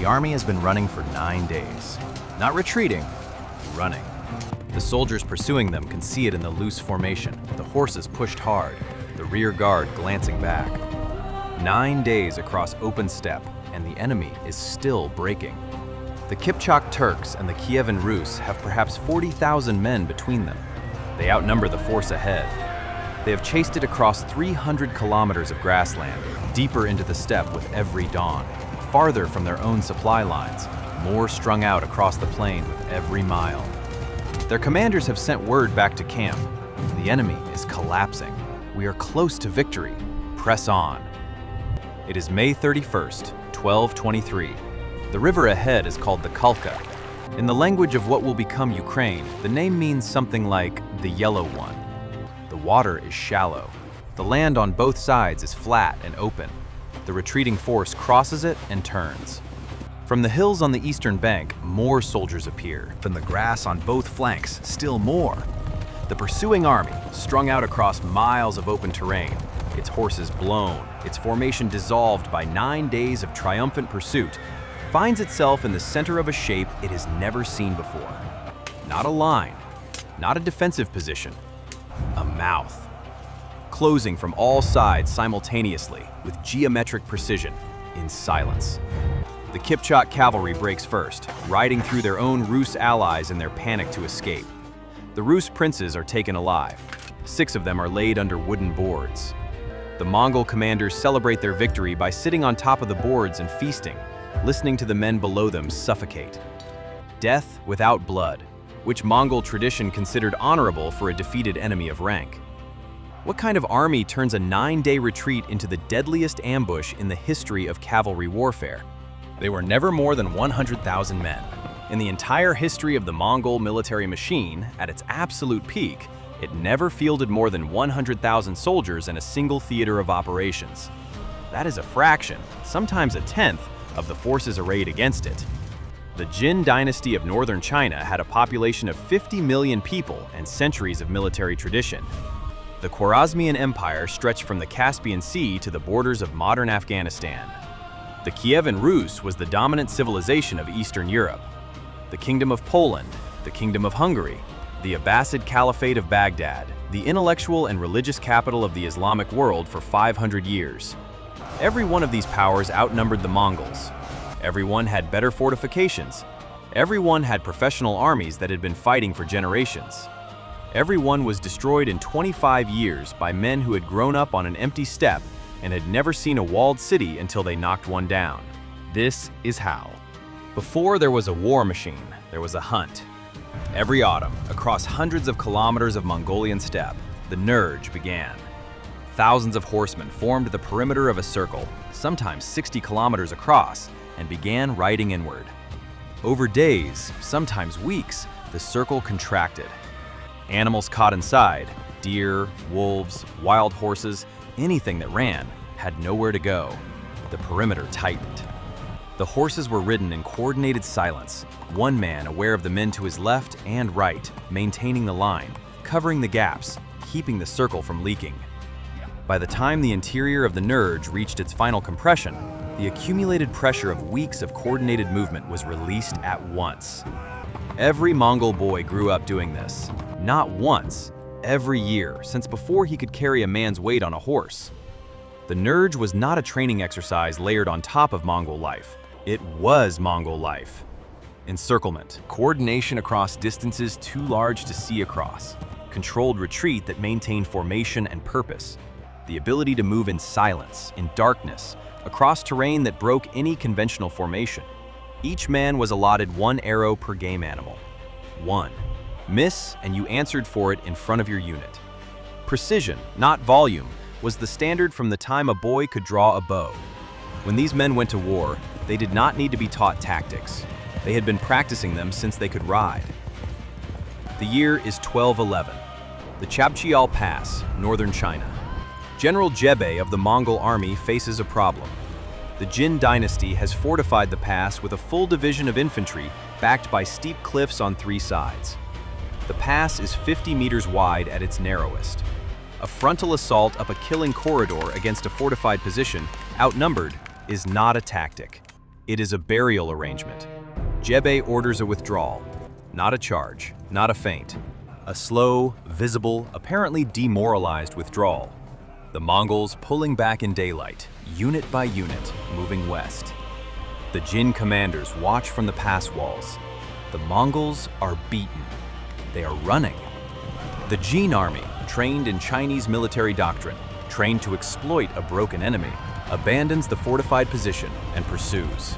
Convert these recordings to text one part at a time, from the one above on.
army has been running for 9 days. Not retreating, running. The soldiers pursuing them can see it in the loose formation, the horses pushed hard, the rear guard glancing back. 9 days across open steppe, and the enemy is still breaking. The Kipchak Turks and the Kievan Rus have perhaps 40,000 men between them. They outnumber the force ahead. They have chased it across 300 kilometers of grassland, deeper into the steppe with every dawn, farther from their own supply lines, more strung out across the plain with every mile. Their commanders have sent word back to camp. The enemy is collapsing. We are close to victory. Press on. It is May 31st, 1223. The river ahead is called the Kalka. In the language of what will become Ukraine, the name means something like the Yellow One. The water is shallow. The land on both sides is flat and open. The retreating force crosses it and turns. From the hills on the eastern bank, more soldiers appear. From the grass on both flanks, still more. The pursuing army, strung out across miles of open terrain, its horses blown, its formation dissolved by 9 days of triumphant pursuit, finds itself in the center of a shape it has never seen before. Not a line, not a defensive position, a mouth. Closing from all sides simultaneously with geometric precision, in silence. The Kipchak cavalry breaks first, riding through their own Rus allies in their panic to escape. The Rus princes are taken alive. 6 of them are laid under wooden boards. The Mongol commanders celebrate their victory by sitting on top of the boards and feasting, listening to the men below them suffocate. Death without blood, which Mongol tradition considered honorable for a defeated enemy of rank. What kind of army turns a 9-day retreat into the deadliest ambush in the history of cavalry warfare? They were never more than 100,000 men. In the entire history of the Mongol military machine, at its absolute peak, it never fielded more than 100,000 soldiers in a single theater of operations. That is a fraction, sometimes a tenth, of the forces arrayed against it. The Jin Dynasty of northern China had a population of 50 million people and centuries of military tradition. The Khwarazmian Empire stretched from the Caspian Sea to the borders of modern Afghanistan. The Kievan Rus was the dominant civilization of Eastern Europe. The Kingdom of Poland, the Kingdom of Hungary, the Abbasid Caliphate of Baghdad, the intellectual and religious capital of the Islamic world for 500 years. Every one of these powers outnumbered the Mongols. Everyone had better fortifications. Everyone had professional armies that had been fighting for generations. Everyone was destroyed in 25 years by men who had grown up on an empty steppe and had never seen a walled city until they knocked one down. This is how. Before there was a war machine, there was a hunt. Every autumn, across hundreds of kilometers of Mongolian steppe, the Nurj began. Thousands of horsemen formed the perimeter of a circle, sometimes 60 kilometers across, and began riding inward. Over days, sometimes weeks, the circle contracted. Animals caught inside, deer, wolves, wild horses, anything that ran, had nowhere to go. The perimeter tightened. The horses were ridden in coordinated silence, one man aware of the men to his left and right, maintaining the line, covering the gaps, keeping the circle from leaking. By the time the interior of the Nurj reached its final compression, the accumulated pressure of weeks of coordinated movement was released at once. Every Mongol boy grew up doing this, not once, every year, since before he could carry a man's weight on a horse. The Nurj was not a training exercise layered on top of Mongol life. It was Mongol life. Encirclement, coordination across distances too large to see across, controlled retreat that maintained formation and purpose, the ability to move in silence, in darkness, across terrain that broke any conventional formation. Each man was allotted 1 arrow per game animal. 1. Miss, and you answered for it in front of your unit. Precision, not volume, was the standard from the time a boy could draw a bow. When these men went to war, they did not need to be taught tactics. They had been practicing them since they could ride. The year is 1211. The Chabchial Pass, northern China. General Jebe of the Mongol army faces a problem. The Jin Dynasty has fortified the pass with a full division of infantry backed by steep cliffs on 3 sides. The pass is 50 meters wide at its narrowest. A frontal assault up a killing corridor against a fortified position, outnumbered, is not a tactic. It is a burial arrangement. Jebe orders a withdrawal, not a charge, not a feint. A slow, visible, apparently demoralized withdrawal. The Mongols pulling back in daylight, unit by unit, moving west. The Jin commanders watch from the pass walls. The Mongols are beaten. They are running. The Jin army, trained in Chinese military doctrine, trained to exploit a broken enemy, abandons the fortified position and pursues.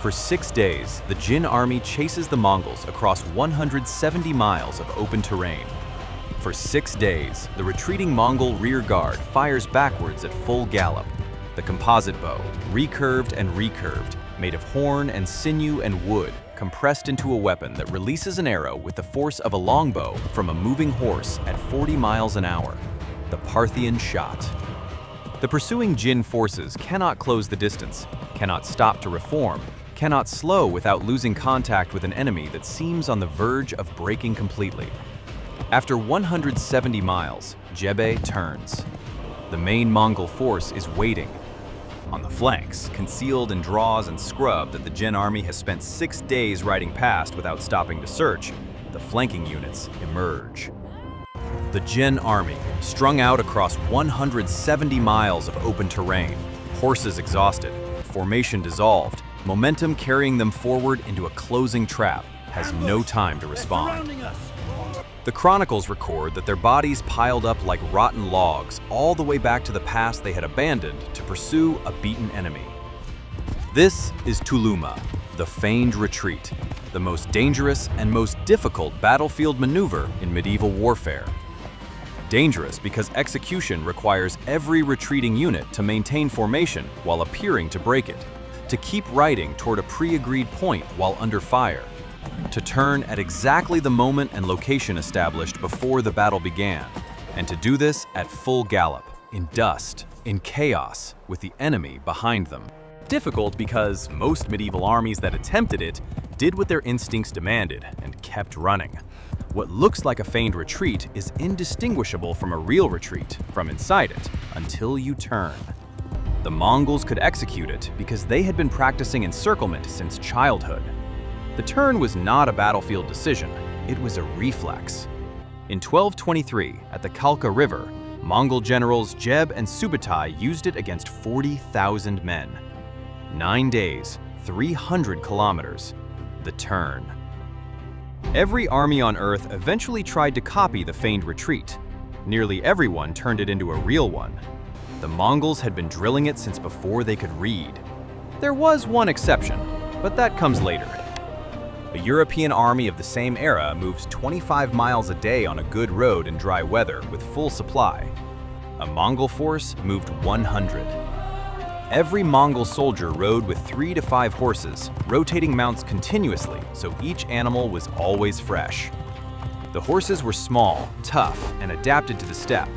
For 6 days, the Jin army chases the Mongols across 170 miles of open terrain. For 6 days, the retreating Mongol rear guard fires backwards at full gallop. The composite bow, recurved and recurved, made of horn and sinew and wood, compressed into a weapon that releases an arrow with the force of a longbow from a moving horse at 40 miles an hour. The Parthian shot. The pursuing Jin forces cannot close the distance, cannot stop to reform, cannot slow without losing contact with an enemy that seems on the verge of breaking completely. After 170 miles, Jebe turns. The main Mongol force is waiting. On the flanks, concealed in draws and scrub that the Jin army has spent 6 days riding past without stopping to search, the flanking units emerge. The Jin army, strung out across 170 miles of open terrain, horses exhausted, formation dissolved, momentum carrying them forward into a closing trap, has no time to respond. The chronicles record that their bodies piled up like rotten logs all the way back to the pass they had abandoned to pursue a beaten enemy. This is tulughma, the feigned retreat, the most dangerous and most difficult battlefield maneuver in medieval warfare. Dangerous because execution requires every retreating unit to maintain formation while appearing to break it, to keep riding toward a pre-agreed point while under fire, to turn at exactly the moment and location established before the battle began, and to do this at full gallop, in dust, in chaos, with the enemy behind them. Difficult because most medieval armies that attempted it did what their instincts demanded and kept running. What looks like a feigned retreat is indistinguishable from a real retreat from inside it until you turn. The Mongols could execute it because they had been practicing encirclement since childhood. The turn was not a battlefield decision, it was a reflex. In 1223, at the Kalka River, Mongol generals Jeb and Subutai used it against 40,000 men. 9 days, 300 kilometers, the turn. Every army on Earth eventually tried to copy the feigned retreat. Nearly everyone turned it into a real one. The Mongols had been drilling it since before they could read. There was one exception, but that comes later. A European army of the same era moves 25 miles a day on a good road in dry weather with full supply. A Mongol force moved 100. Every Mongol soldier rode with 3 to 5 horses, rotating mounts continuously so each animal was always fresh. The horses were small, tough, and adapted to the steppe.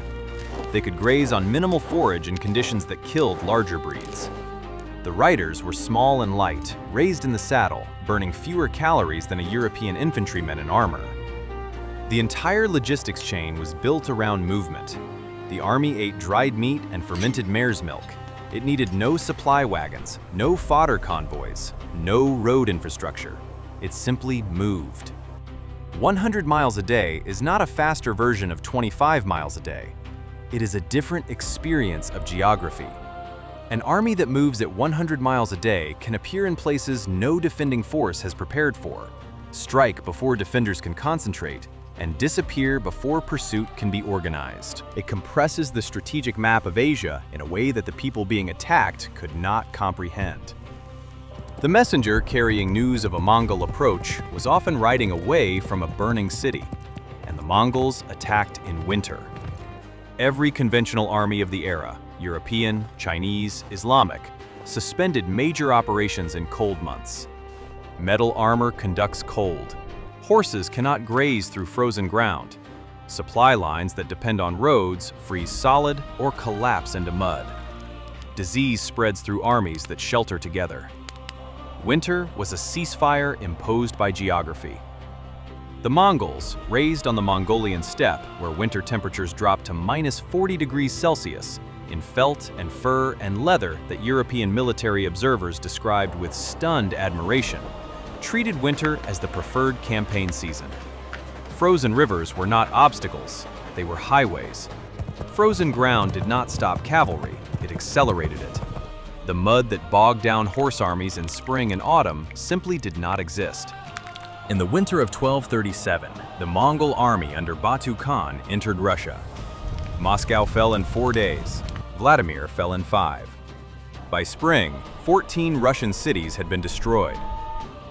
They could graze on minimal forage in conditions that killed larger breeds. The riders were small and light, raised in the saddle, burning fewer calories than a European infantryman in armor. The entire logistics chain was built around movement. The army ate dried meat and fermented mare's milk. It needed no supply wagons, no fodder convoys, no road infrastructure. It simply moved. 100 miles a day is not a faster version of 25 miles a day. It is a different experience of geography. An army that moves at 100 miles a day can appear in places no defending force has prepared for, strike before defenders can concentrate, and disappear before pursuit can be organized. It compresses the strategic map of Asia in a way that the people being attacked could not comprehend. The messenger carrying news of a Mongol approach was often riding away from a burning city, and the Mongols attacked in winter. Every conventional army of the era, European, Chinese, Islamic, suspended major operations in cold months. Metal armor conducts cold. Horses cannot graze through frozen ground. Supply lines that depend on roads freeze solid or collapse into mud. Disease spreads through armies that shelter together. Winter was a ceasefire imposed by geography. The Mongols, raised on the Mongolian steppe, where winter temperatures dropped to -40 degrees Celsius, in felt and fur and leather that European military observers described with stunned admiration, treated winter as the preferred campaign season. Frozen rivers were not obstacles, they were highways. Frozen ground did not stop cavalry, it accelerated it. The mud that bogged down horse armies in spring and autumn simply did not exist. In the winter of 1237, the Mongol army under Batu Khan entered Russia. Moscow fell in 4 days, Vladimir fell in 5. By spring, 14 Russian cities had been destroyed.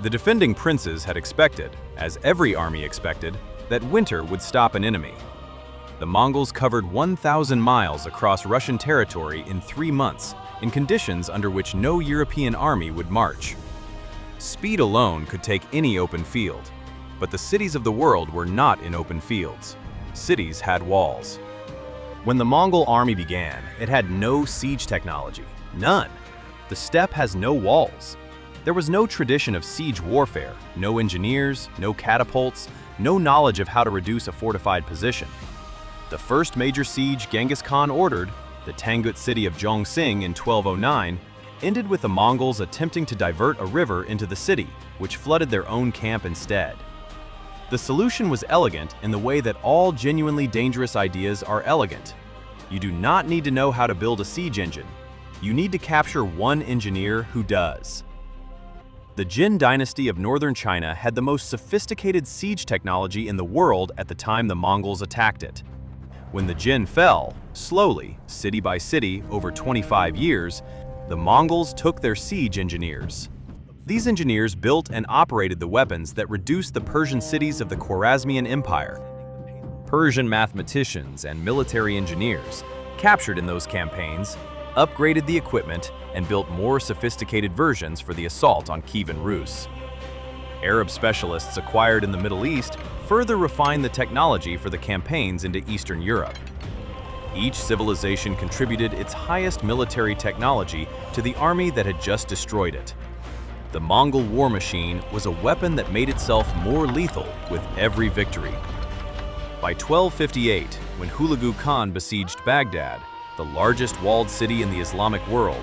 The defending princes had expected, as every army expected, that winter would stop an enemy. The Mongols covered 1,000 miles across Russian territory in 3 months, in conditions under which no European army would march. Speed alone could take any open field, but the cities of the world were not in open fields. Cities had walls. When the Mongol army began, it had no siege technology, none. The steppe has no walls. There was no tradition of siege warfare, no engineers, no catapults, no knowledge of how to reduce a fortified position. The first major siege Genghis Khan ordered, the Tangut city of Zhongsing in 1209, ended with the Mongols attempting to divert a river into the city, which flooded their own camp instead. The solution was elegant in the way that all genuinely dangerous ideas are elegant. You do not need to know how to build a siege engine. You need to capture one engineer who does. The Jin Dynasty of northern China had the most sophisticated siege technology in the world at the time the Mongols attacked it. When the Jin fell, slowly, city by city, over 25 years, the Mongols took their siege engineers. These engineers built and operated the weapons that reduced the Persian cities of the Khwarazmian Empire. Persian mathematicians and military engineers, captured in those campaigns, upgraded the equipment and built more sophisticated versions for the assault on Kievan Rus. Arab specialists acquired in the Middle East further refined the technology for the campaigns into Eastern Europe. Each civilization contributed its highest military technology to the army that had just destroyed it. The Mongol war machine was a weapon that made itself more lethal with every victory. By 1258, when Hulagu Khan besieged Baghdad, the largest walled city in the Islamic world,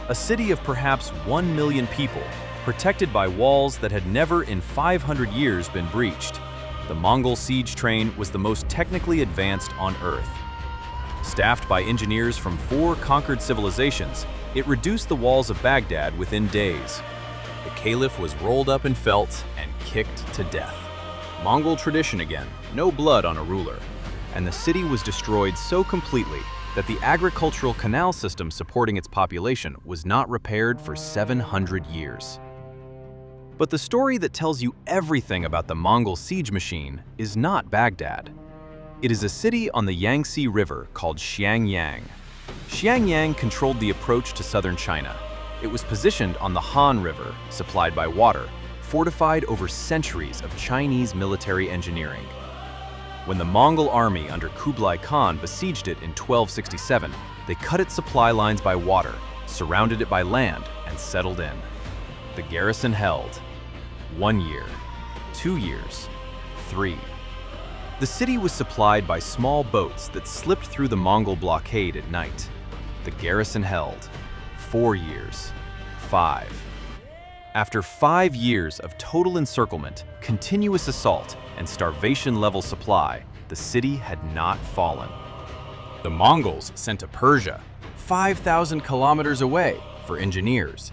a city of perhaps 1 million people, protected by walls that had never in 500 years been breached, the Mongol siege train was the most technically advanced on Earth. Staffed by engineers from 4 conquered civilizations, it reduced the walls of Baghdad within days. The caliph was rolled up in felt and kicked to death. Mongol tradition again, no blood on a ruler. And the city was destroyed so completely that the agricultural canal system supporting its population was not repaired for 700 years. But the story that tells you everything about the Mongol siege machine is not Baghdad. It is a city on the Yangtze River called Xiangyang. Xiangyang controlled the approach to southern China. It was positioned on the Han River, supplied by water, fortified over centuries of Chinese military engineering. When the Mongol army under Kublai Khan besieged it in 1267, they cut its supply lines by water, surrounded it by land, and settled in. The garrison held 1 year, 2 years, 3. The city was supplied by small boats that slipped through the Mongol blockade at night. The garrison held 4 years, 5. After 5 years of total encirclement, continuous assault, and starvation-level supply, the city had not fallen. The Mongols sent to Persia, 5,000 kilometers away, for engineers.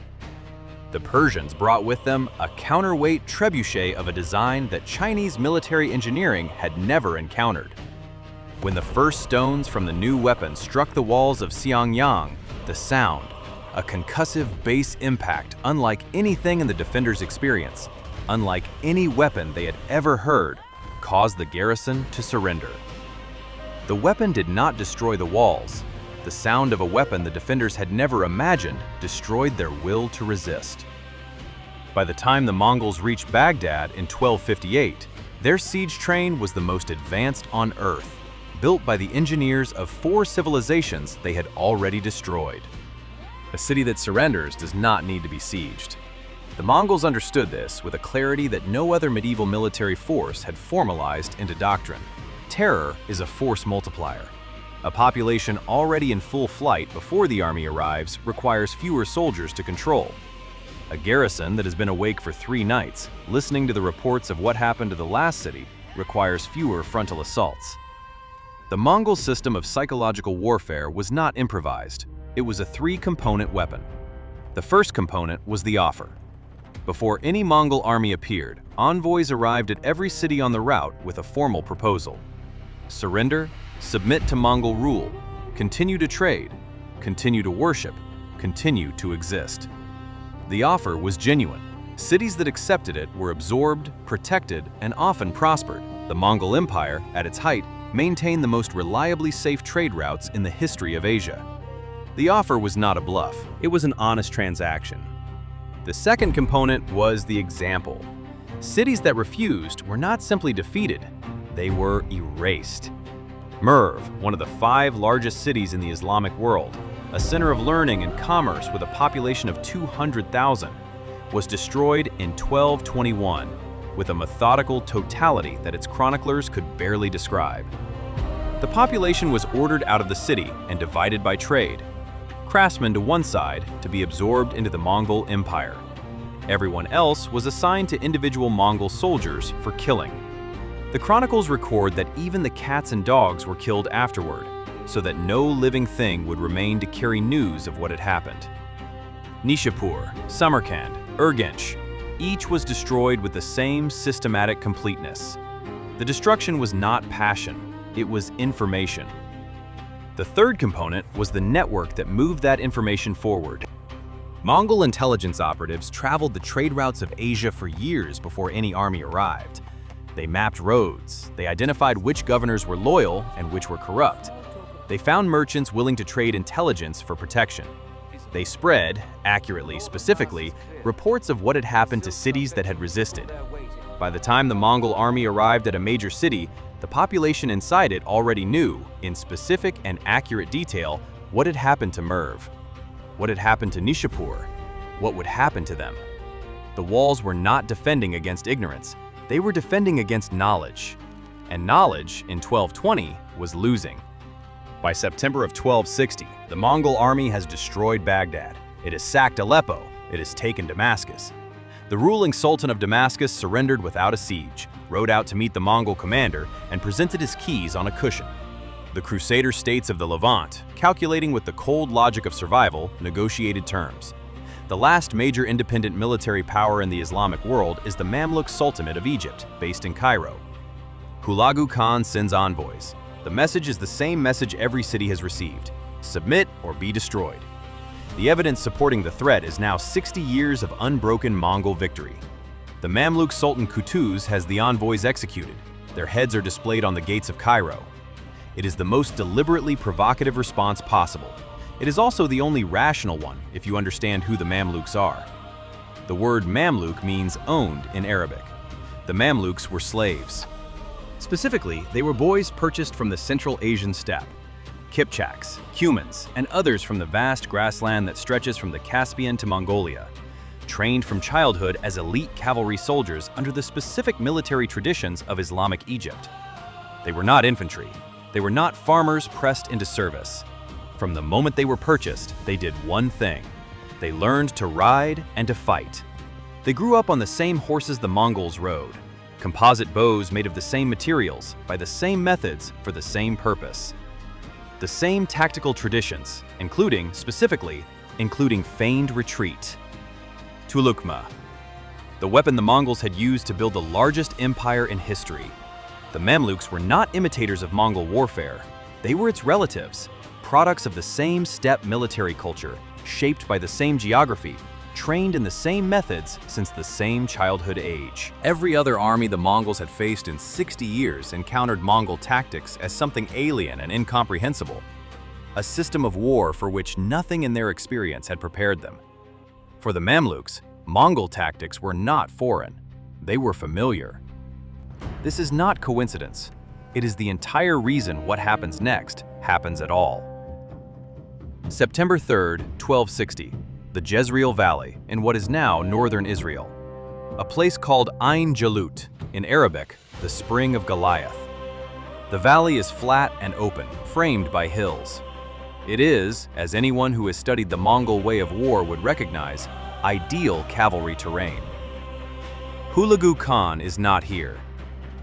The Persians brought with them a counterweight trebuchet of a design that Chinese military engineering had never encountered. When the first stones from the new weapon struck the walls of Xiangyang, the sound, a concussive bass impact unlike anything in the defenders' experience, unlike any weapon they had ever heard, caused the garrison to surrender. The weapon did not destroy the walls. The sound of a weapon the defenders had never imagined destroyed their will to resist. By the time the Mongols reached Baghdad in 1258, their siege train was the most advanced on Earth, built by the engineers of 4 civilizations they had already destroyed. A city that surrenders does not need to be sieged. The Mongols understood this with a clarity that no other medieval military force had formalized into doctrine. Terror is a force multiplier. A population already in full flight before the army arrives requires fewer soldiers to control. A garrison that has been awake for 3 nights, listening to the reports of what happened to the last city, requires fewer frontal assaults. The Mongol system of psychological warfare was not improvised. It was a 3-component weapon. The first component was the offer. Before any Mongol army appeared, envoys arrived at every city on the route with a formal proposal. Surrender, submit to Mongol rule, continue to trade, continue to worship, continue to exist. The offer was genuine. Cities that accepted it were absorbed, protected, and often prospered. The Mongol Empire, at its height, maintained the most reliably safe trade routes in the history of Asia. The offer was not a bluff. It was an honest transaction. The second component was the example. Cities that refused were not simply defeated, they were erased. Merv, one of the 5 largest cities in the Islamic world, a center of learning and commerce with a population of 200,000, was destroyed in 1221 with a methodical totality that its chroniclers could barely describe. The population was ordered out of the city and divided by trade. Craftsmen to one side to be absorbed into the Mongol Empire. Everyone else was assigned to individual Mongol soldiers for killing. The chronicles record that even the cats and dogs were killed afterward, so that no living thing would remain to carry news of what had happened. Nishapur, Samarkand, Urgench, each was destroyed with the same systematic completeness. The destruction was not passion, it was information. The third component was the network that moved that information forward. Mongol intelligence operatives traveled the trade routes of Asia for years before any army arrived. They mapped roads, they identified which governors were loyal and which were corrupt. They found merchants willing to trade intelligence for protection. They spread, accurately, specifically, reports of what had happened to cities that had resisted. By the time the Mongol army arrived at a major city, the population inside it already knew, in specific and accurate detail, what had happened to Merv, what had happened to Nishapur, what would happen to them. The walls were not defending against ignorance, they were defending against knowledge. And knowledge, in 1220, was losing. By September of 1260, the Mongol army has destroyed Baghdad. It has sacked Aleppo. It has taken Damascus. The ruling Sultan of Damascus surrendered without a siege, rode out to meet the Mongol commander, and presented his keys on a cushion. The Crusader states of the Levant, calculating with the cold logic of survival, negotiated terms. The last major independent military power in the Islamic world is the Mamluk Sultanate of Egypt, based in Cairo. Hulagu Khan sends envoys. The message is the same message every city has received: submit or be destroyed. The evidence supporting the threat is now 60 years of unbroken Mongol victory. The Mamluk Sultan Qutuz has the envoys executed. Their heads are displayed on the gates of Cairo. It is the most deliberately provocative response possible. It is also the only rational one if you understand who the Mamluks are. The word Mamluk means owned in Arabic. The Mamluks were slaves. Specifically, they were boys purchased from the Central Asian steppe, Kipchaks, Cumans, and others from the vast grassland that stretches from the Caspian to Mongolia, trained from childhood as elite cavalry soldiers under the specific military traditions of Islamic Egypt. They were not infantry. They were not farmers pressed into service. From the moment they were purchased, they did one thing. They learned to ride and to fight. They grew up on the same horses the Mongols rode, composite bows made of the same materials, by the same methods, for the same purpose. The same tactical traditions, including feigned retreat. Tulughma, the weapon the Mongols had used to build the largest empire in history. The Mamluks were not imitators of Mongol warfare. They were its relatives, products of the same steppe military culture, shaped by the same geography, trained in the same methods since the same childhood age. Every other army the Mongols had faced in 60 years encountered Mongol tactics as something alien and incomprehensible, a system of war for which nothing in their experience had prepared them. For the Mamluks, Mongol tactics were not foreign, they were familiar. This is not coincidence. It is the entire reason what happens next happens at all. September 3rd, 1260. The Jezreel Valley, in what is now northern Israel. A place called Ain Jalut, in Arabic, the Spring of Goliath. The valley is flat and open, framed by hills. It is, as anyone who has studied the Mongol way of war would recognize, ideal cavalry terrain. Hulagu Khan is not here.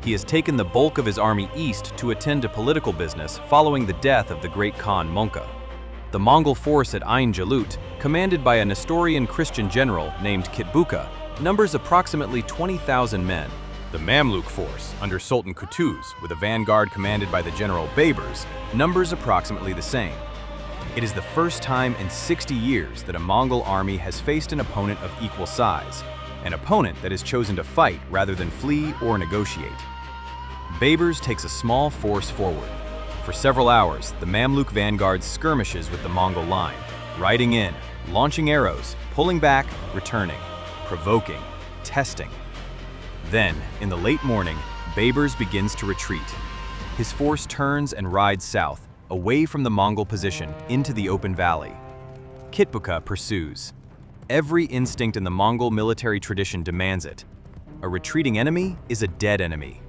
He has taken the bulk of his army east to attend to political business following the death of the great Khan Monka. The Mongol force at Ain Jalut, commanded by a Nestorian Christian general named Kitbuka, numbers approximately 20,000 men. The Mamluk force, under Sultan Qutuz, with a vanguard commanded by the general Baybars, numbers approximately the same. It is the first time in 60 years that a Mongol army has faced an opponent of equal size, an opponent that has chosen to fight rather than flee or negotiate. Baybars takes a small force forward. For several hours, the Mamluk vanguard skirmishes with the Mongol line, riding in, launching arrows, pulling back, returning, provoking, testing. Then, in the late morning, Baybars begins to retreat. His force turns and rides south, away from the Mongol position, into the open valley. Kitbuka pursues. Every instinct in the Mongol military tradition demands it. A retreating enemy is a dead enemy.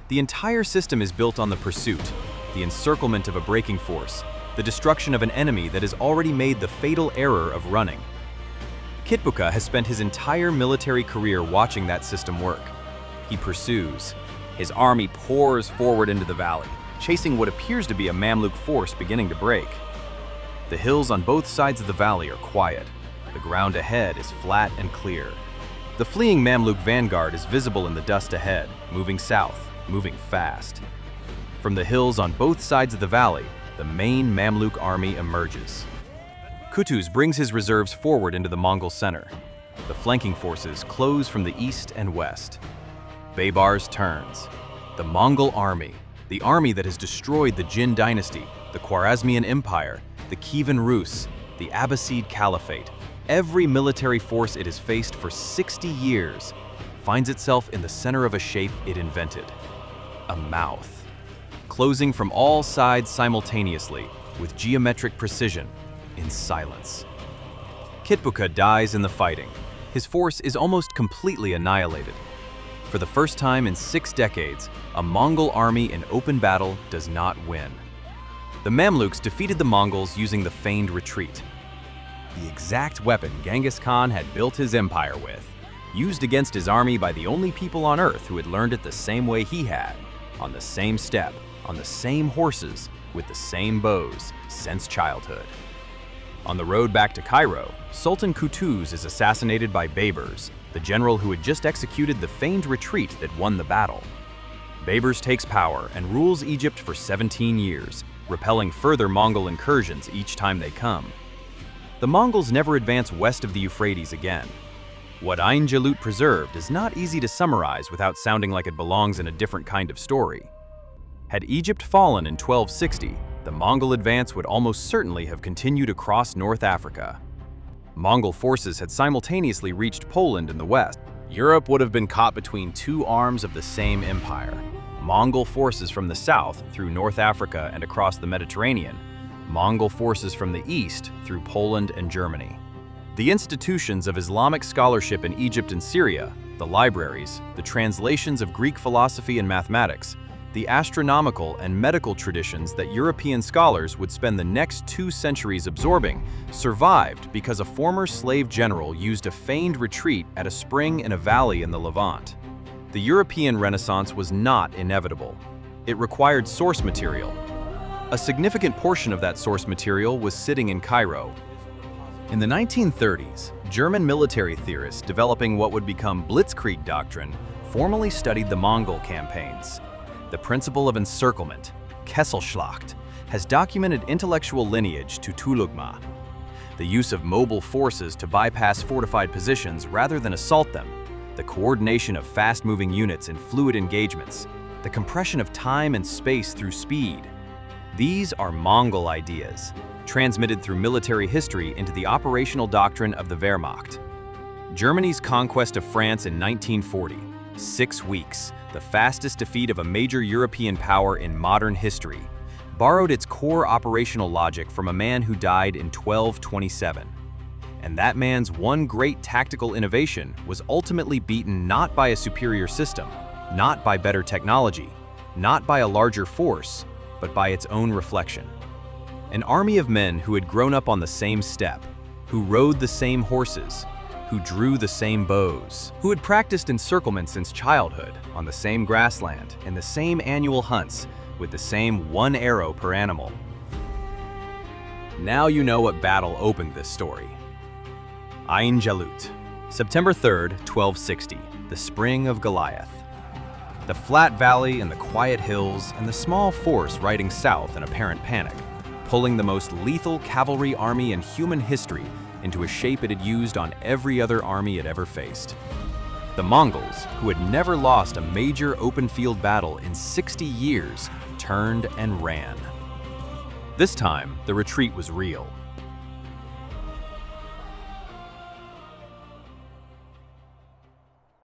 The entire system is built on the pursuit, the encirclement of a breaking force, the destruction of an enemy that has already made the fatal error of running. Kitbuka has spent his entire military career watching that system work. He pursues. His army pours forward into the valley, chasing what appears to be a Mamluk force beginning to break. The hills on both sides of the valley are quiet. The ground ahead is flat and clear. The fleeing Mamluk vanguard is visible in the dust ahead, moving south, moving fast. From the hills on both sides of the valley, the main Mamluk army emerges. Qutuz brings his reserves forward into the Mongol center. The flanking forces close from the east and west. Baybars turns. The Mongol army, the army that has destroyed the Jin Dynasty, the Khwarazmian Empire, the Kievan Rus, the Abbasid Caliphate, every military force it has faced for 60 years, finds itself in the center of a shape it invented: a mouth. Closing from all sides simultaneously, with geometric precision, in silence. Kitbuka dies in the fighting. His force is almost completely annihilated. For the first time in 6 decades, a Mongol army in open battle does not win. The Mamluks defeated the Mongols using the feigned retreat, the exact weapon Genghis Khan had built his empire with, used against his army by the only people on Earth who had learned it the same way he had, on the same steppe, on the same horses, with the same bows, since childhood. On the road back to Cairo, Sultan Qutuz is assassinated by Baybars, the general who had just executed the feigned retreat that won the battle. Baybars takes power and rules Egypt for 17 years, repelling further Mongol incursions each time they come. The Mongols never advance west of the Euphrates again. What Ain Jalut preserved is not easy to summarize without sounding like it belongs in a different kind of story. Had Egypt fallen in 1260, the Mongol advance would almost certainly have continued across North Africa. Mongol forces had simultaneously reached Poland in the west. Europe would have been caught between two arms of the same empire: Mongol forces from the south through North Africa and across the Mediterranean, Mongol forces from the east through Poland and Germany. The institutions of Islamic scholarship in Egypt and Syria, the libraries, the translations of Greek philosophy and mathematics, the astronomical and medical traditions that European scholars would spend the next 2 centuries absorbing, survived because a former slave general used a feigned retreat at a spring in a valley in the Levant. The European Renaissance was not inevitable. It required source material. A significant portion of that source material was sitting in Cairo. In the 1930s, German military theorists developing what would become Blitzkrieg doctrine formally studied the Mongol campaigns. The principle of encirclement, Kesselschlacht, has documented intellectual lineage to tulughma, the use of mobile forces to bypass fortified positions rather than assault them, the coordination of fast-moving units in fluid engagements, the compression of time and space through speed. These are Mongol ideas, transmitted through military history into the operational doctrine of the Wehrmacht. Germany's conquest of France in 1940, 6 weeks, the fastest defeat of a major European power in modern history, borrowed its core operational logic from a man who died in 1227. And that man's one great tactical innovation was ultimately beaten not by a superior system, not by better technology, not by a larger force, but by its own reflection. An army of men who had grown up on the same steppe, who rode the same horses, who drew the same bows, who had practiced encirclement since childhood, on the same grassland, in the same annual hunts, with the same one arrow per animal. Now you know what battle opened this story. Ain Jalut, September 3rd, 1260, the spring of Goliath. The flat valley and the quiet hills and the small force riding south in apparent panic, pulling the most lethal cavalry army in human history into a shape it had used on every other army it ever faced. The Mongols, who had never lost a major open field battle in 60 years, turned and ran. This time, the retreat was real.